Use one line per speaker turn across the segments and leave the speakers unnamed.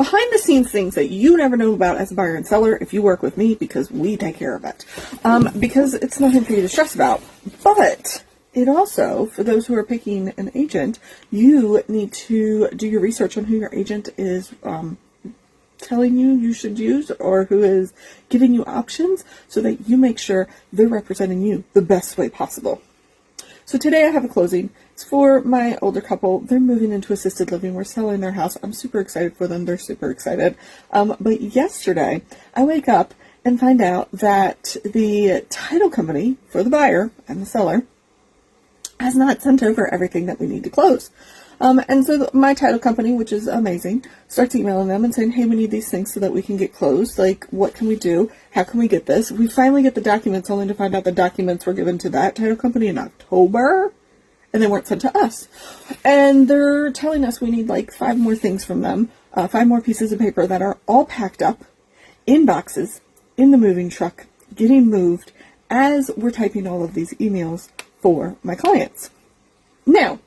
behind the scenes things that you never know about as a buyer and seller if you work with me, because we take care of it. Because it's nothing for you to stress about. But it also, for those who are picking an agent, you need to do your research on who your agent is telling you should use, or who is giving you options, so that you make sure they're representing you the best way possible. So today I have a closing. It's for my older couple. They're moving into assisted living. We're selling their house. I'm super excited for them. They're super excited. But yesterday I wake up and find out that the title company for the buyer and the seller has not sent over everything that we need to close. And so my title company, which is amazing, starts emailing them and saying, hey, we need these things so that we can get closed. Like, what can we do? How can we get this? We finally get the documents, only to find out the documents were given to that title company in October, and they weren't sent to us. And they're telling us we need like 5 more things from them, 5 more pieces of paper that are all packed up in boxes in the moving truck, getting moved as we're typing all of these emails for my clients. Now,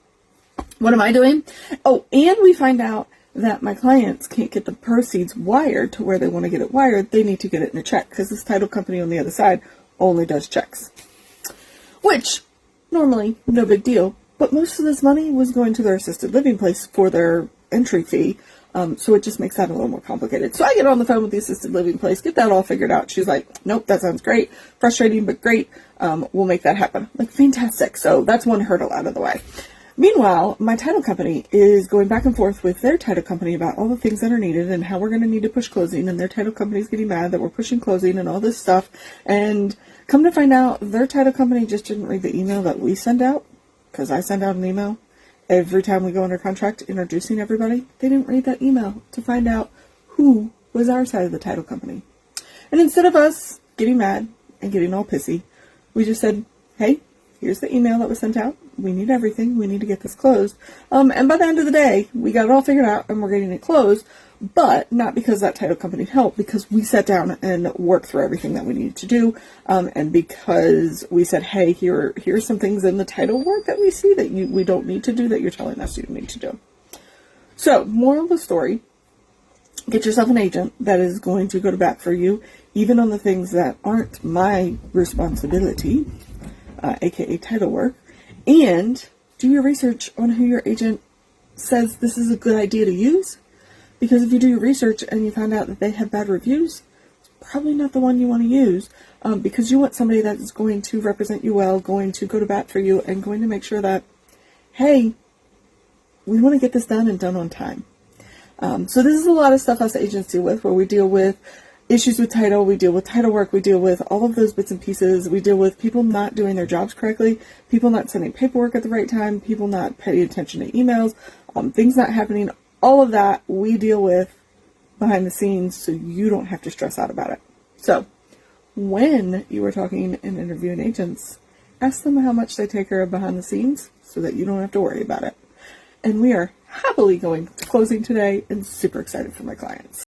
what am I doing? Oh, and we find out that my clients can't get the proceeds wired to where they want to get it wired. They need to get it in a check, because this title company on the other side only does checks. Which, normally, no big deal. But most of this money was going to their assisted living place for their entry fee. So it just makes that a little more complicated. So I get on the phone with the assisted living place, get that all figured out. She's like, nope, that sounds great. Frustrating, but great. We'll make that happen. Like, fantastic. So that's one hurdle out of the way. Meanwhile, my title company is going back and forth with their title company about all the things that are needed and how we're going to need to push closing, and their title company is getting mad that we're pushing closing and all this stuff. And come to find out, their title company just didn't read the email that we send out, because I send out an email every time we go under contract introducing everybody. They didn't read that email to find out who was our side of the title company. And instead of us getting mad and getting all pissy, we just said, hey, here's the email that was sent out. We need everything. We need to get this closed. And by the end of the day, we got it all figured out and we're getting it closed, but not because that title company helped, because we sat down and worked through everything that we needed to do. And because we said, hey, here's some things in the title work that we see that we don't need to do that you're telling us you need to do. So, moral of the story, get yourself an agent that is going to go to bat for you, even on the things that aren't my responsibility, aka title work, and do your research on who your agent says this is a good idea to use. Because if you do your research and you find out that they have bad reviews, it's probably not the one you want to use, because you want somebody that is going to represent you well, going to go to bat for you, and going to make sure that, hey, we want to get this done and done on time. So this is a lot of stuff us agents deal with, where we deal with issues with title, we deal with title work, we deal with all of those bits and pieces, we deal with people not doing their jobs correctly, people not sending paperwork at the right time, people not paying attention to emails, things not happening. All of that we deal with behind the scenes, so you don't have to stress out about it. So when you are talking and interviewing agents, ask them how much they take care of behind the scenes so that you don't have to worry about it. And we are happily going to closing today and super excited for my clients.